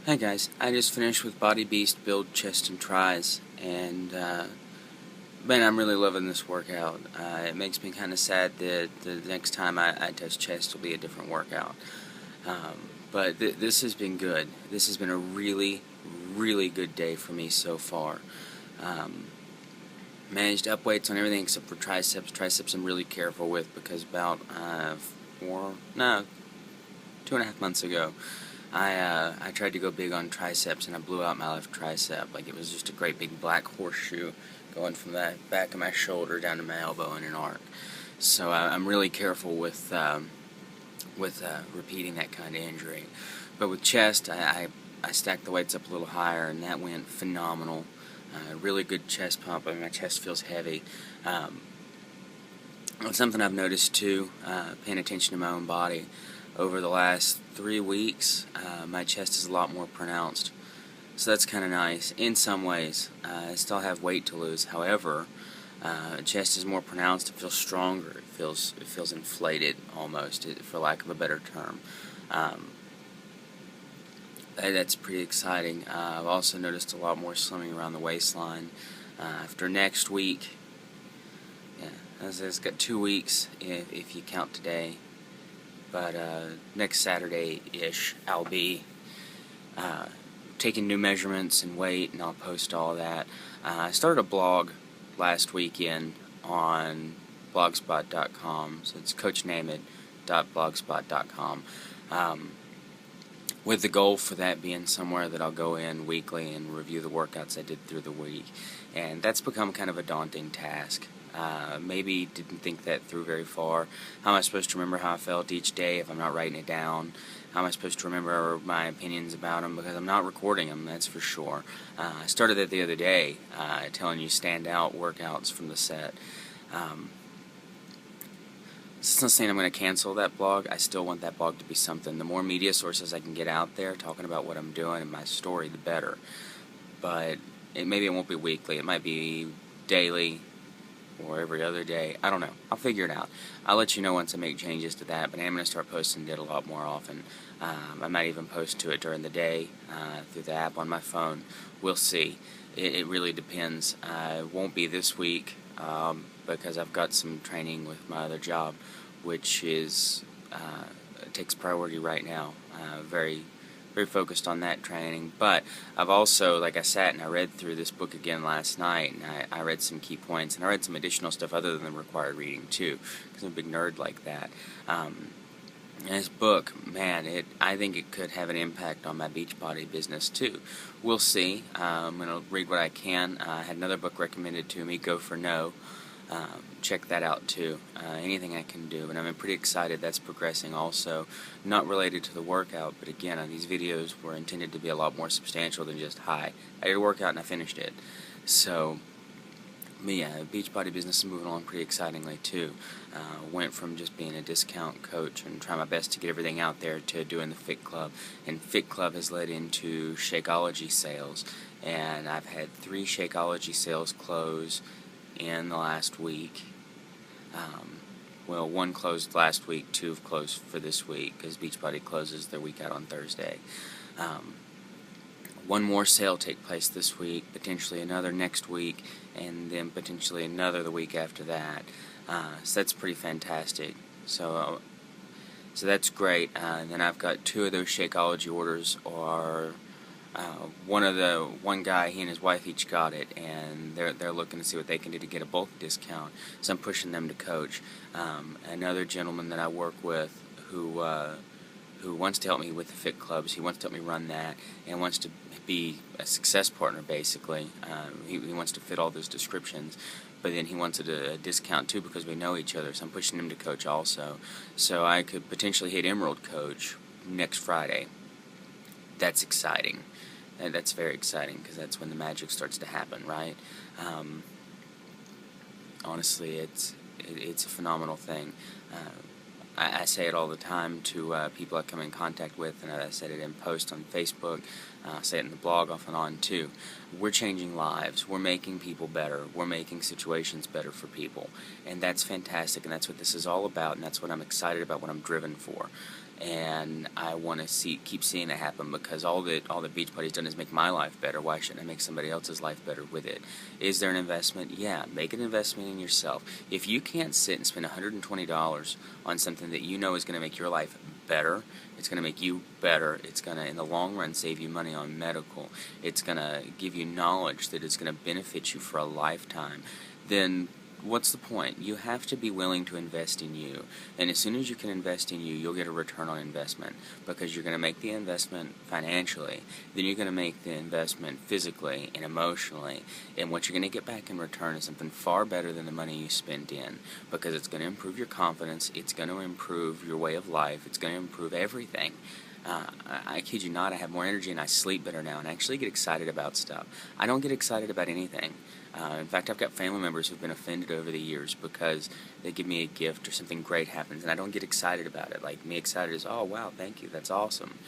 Hi guys, I just finished with Body Beast Build Chest and Tries, and man, I'm really loving this workout. It makes me kind of sad that the next time I touch chest will be a different workout. But this has been good. This has been a really, really good day for me so far. Um, Managed up weights on everything except for triceps. Triceps I'm really careful with because about 2.5 months ago, I tried to go big on triceps and I blew out my left tricep. Like it was just a great big black horseshoe going from the back of my shoulder down to my elbow in an arc. So I'm really careful with repeating that kind of injury. But with chest, I stacked the weights up a little higher and that went phenomenal. Really good chest pump. I mean, my chest feels heavy. Something I've noticed too, paying attention to my own body, over the last 3 weeks, my chest is a lot more pronounced. So that's kind of nice. In some ways, I still have weight to lose. However, chest is more pronounced. It feels stronger. It feels inflated almost, for lack of a better term. That's pretty exciting. I've also noticed a lot more slimming around the waistline. After next week, it's got 2 weeks if you count today. But next Saturday-ish, I'll be taking new measurements and weight, and I'll post all that. I started a blog last weekend on blogspot.com, so it's coachneimad.blogspot.com, with the goal for that being somewhere that I'll go in weekly and review the workouts I did through the week. And that's become kind of a daunting task. Maybe didn't think that through very far. How am I supposed to remember how I felt each day if I'm not writing it down? How am I supposed to remember my opinions about them because I'm not recording them, that's for sure. I started that the other day, telling you standout workouts from the set. It's not saying I'm going to cancel that blog. I still want that blog to be something. The more media sources I can get out there talking about what I'm doing and my story, the better. But maybe it won't be weekly. It might be daily or every other day. I don't know. I'll figure it out. I'll let you know once I make changes to that, but I'm going to start posting it a lot more often. I might even post to it during the day through the app on my phone. We'll see. It really depends. It won't be this week because I've got some training with my other job, which is takes priority right now. Very focused on that training, but I've also, like I sat and I read through this book again last night, and I read some key points, and I read some additional stuff other than the required reading too, because I'm a big nerd like that. And this book, man, I think it could have an impact on my Beachbody business too. We'll see. I'm going to read what I can. I had another book recommended to me, Go for No. Check that out too. Anything I can do, and I'm pretty excited. That's progressing also, not related to the workout, but again, these videos were intended to be a lot more substantial than just hi, I did a workout and I finished it. So yeah, Beachbody business is moving along pretty excitingly too. Went from just being a discount coach and trying my best to get everything out there to doing the Fit Club, and Fit Club has led into Shakeology sales, and I've had 3 Shakeology sales close in the last week. Well, 1 closed last week, 2 have closed for this week because Beachbody closes their week out on Thursday. 1 more sale take place this week, potentially another next week, and then potentially another the week after that. So that's pretty fantastic. So that's great. And then I've got 2 of those Shakeology orders are one guy, he and his wife each got it, and they're looking to see what they can do to get a bulk discount. So I'm pushing them to coach. Another gentleman that I work with who wants to help me with the Fit Clubs, he wants to help me run that, and wants to be a success partner basically. He wants to fit all those descriptions, but then he wants a discount too because we know each other. So I'm pushing him to coach also. So I could potentially hit Emerald Coach next Friday. That's exciting. That's very exciting because that's when the magic starts to happen, right? Honestly, it's a phenomenal thing. I say it all the time to people I come in contact with, and I said it in posts on Facebook. I say it in the blog off and on too. We're changing lives. We're making people better. We're making situations better for people, and that's fantastic. And that's what this is all about. And that's what I'm excited about. What I'm driven for. and I want to keep seeing it happen, because all that Beachbody's done is make my life better. Why shouldn't I make somebody else's life better with it? Is there an investment? Yeah, make an investment in yourself. If you can't sit and spend $120 on something that you know is going to make your life better, it's going to make you better, it's going to, in the long run, save you money on medical, it's going to give you knowledge that is going to benefit you for a lifetime, then what's the point? You have to be willing to invest in you. And as soon as you can invest in you, you'll get a return on investment, because you're going to make the investment financially, then you're going to make the investment physically and emotionally, and what you're going to get back in return is something far better than the money you spent in, because it's going to improve your confidence, it's going to improve your way of life, it's going to improve everything. I kid you not, I have more energy and I sleep better now, and I actually get excited about stuff. I don't get excited about anything. In fact, I've got family members who've been offended over the years because they give me a gift or something great happens, and I don't get excited about it. Like, me excited is, oh, wow, thank you, that's awesome.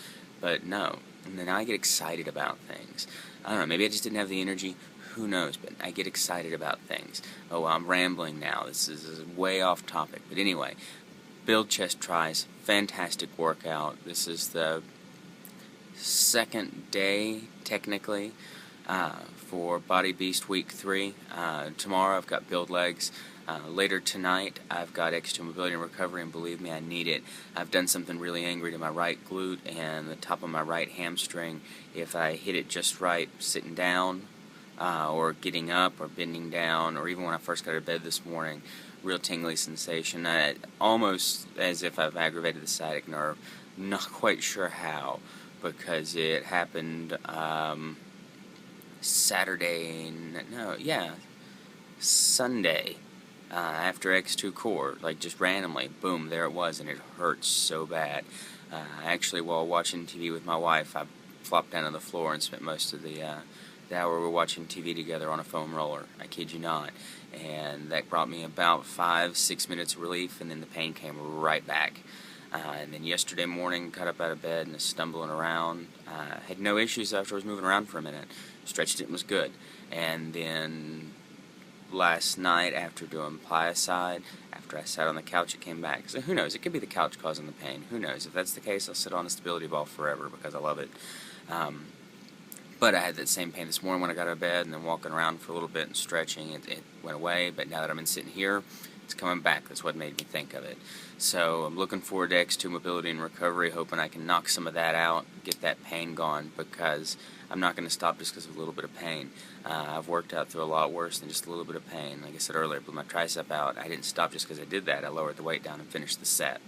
But no, and then I get excited about things. I don't know, maybe I just didn't have the energy. Who knows, but I get excited about things. Oh, I'm rambling now. This is way off topic. But anyway, build chest tries, fantastic workout. This is the second day, technically, for Body Beast Week 3. Tomorrow I've got build legs. Later tonight I've got X2 mobility and recovery, and believe me, I need it. I've done something really angry to my right glute and the top of my right hamstring. If I hit it just right sitting down, or getting up, or bending down, or even when I first got out of bed this morning, real tingly sensation, almost as if I've aggravated the sciatic nerve. Not quite sure how, because it happened Sunday, after X2 core, like just randomly, boom, there it was, and it hurts so bad. Actually, while watching TV with my wife, I flopped down on the floor and spent most of the hour we were watching TV together on a foam roller. I kid you not. And that brought me about 5-6 minutes of relief, and then the pain came right back. And then yesterday morning, got up out of bed and was stumbling around. Had no issues after I was moving around for a minute. Stretched it and was good. And then last night, after doing pliocide, after I sat on the couch, it came back. So who knows? It could be the couch causing the pain. Who knows? If that's the case, I'll sit on a stability ball forever because I love it. But I had that same pain this morning when I got out of bed, and then walking around for a little bit and stretching, it went away. But now that I'm sitting here, it's coming back. That's what made me think of it. So I'm looking forward to X2 mobility and recovery, hoping I can knock some of that out, get that pain gone, because I'm not going to stop just because of a little bit of pain. I've worked out through a lot worse than just a little bit of pain. Like I said earlier, I blew my tricep out. I didn't stop just because I did that. I lowered the weight down and finished the set.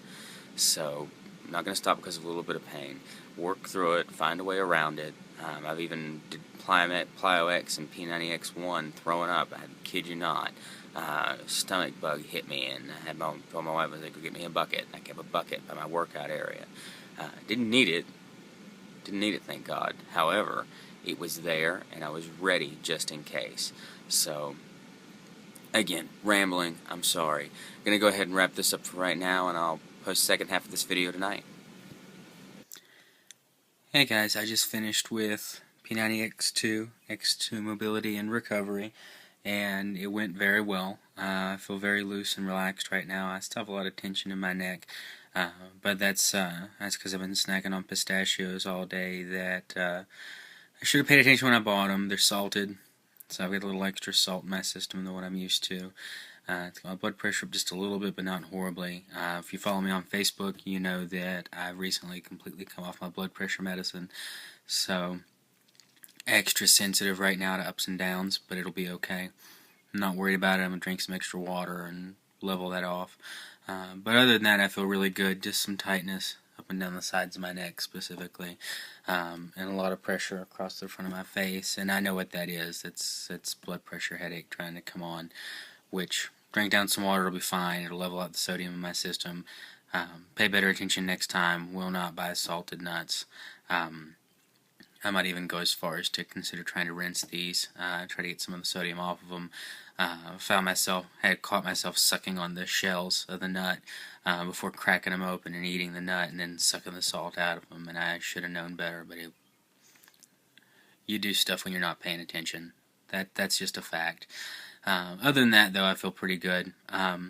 So I'm not going to stop because of a little bit of pain. Work through it, find a way around it. I've even did Plyo-X and P90X1 throwing up. I kid you not. Stomach bug hit me, and I had told my wife, I was like, go get me a bucket. I kept a bucket by my workout area. Didn't need it, thank God. However, it was there, and I was ready just in case. So, again, rambling, I'm sorry. I'm going to go ahead and wrap this up for right now, and I'll post the second half of this video tonight. Hey guys, I just finished with P90X2, X2 mobility and recovery, and it went very well. I feel very loose and relaxed right now. I still have a lot of tension in my neck, but that's because I've been snacking on pistachios all day that I should have paid attention when I bought them. They're salted, so I've got a little extra salt in my system than what I'm used to. It's got my blood pressure up just a little bit, but not horribly. If you follow me on Facebook, you know that I've recently completely come off my blood pressure medicine, so extra sensitive right now to ups and downs, but it'll be okay. I'm not worried about it. I'm going to drink some extra water and level that off. But other than that, I feel really good. Just some tightness up and down the sides of my neck specifically, and a lot of pressure across the front of my face, and I know what that is. It's blood pressure headache trying to come on, which, drink down some water, it'll be fine. It'll level out the sodium in my system. Pay better attention next time. Will not buy salted nuts. I might even go as far as to consider trying to rinse these, try to get some of the sodium off of them. Had caught myself sucking on the shells of the nut before cracking them open and eating the nut, and then sucking the salt out of them, and I should have known better, but you do stuff when you're not paying attention. That's just a fact. Other than that, though, I feel pretty good. Like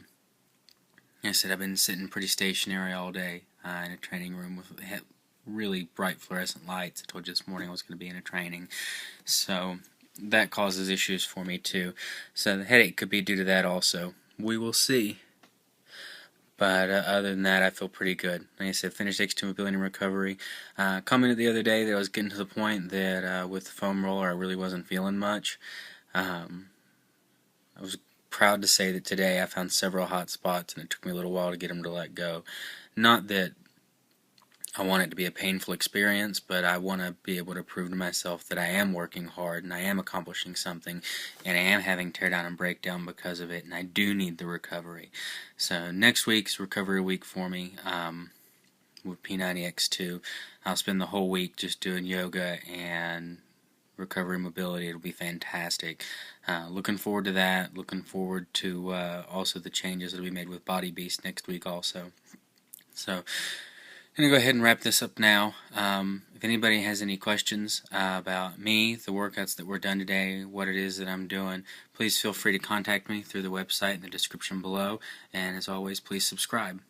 I said, I've been sitting pretty stationary all day. in a training room with really bright fluorescent lights. I told you this morning I was going to be in a training, so that causes issues for me too. So the headache could be due to that also. We will see. But other than that, I feel pretty good. Like I said, finished X2 mobility and recovery. Commented the other day that I was getting to the point that with the foam roller I really wasn't feeling much. I was proud to say that today I found several hot spots, and it took me a little while to get them to let go. Not that I want it to be a painful experience, but I want to be able to prove to myself that I am working hard and I am accomplishing something and I am having teardown and breakdown because of it, and I do need the recovery. So next week's recovery week for me with P90X2. I'll spend the whole week just doing yoga and recovery mobility. It'll be fantastic. Looking forward to that. Looking forward to also the changes that will be made with Body Beast next week also. So I'm going to go ahead and wrap this up now. If anybody has any questions about me, the workouts that were done today, what it is that I'm doing, please feel free to contact me through the website in the description below. And as always, please subscribe.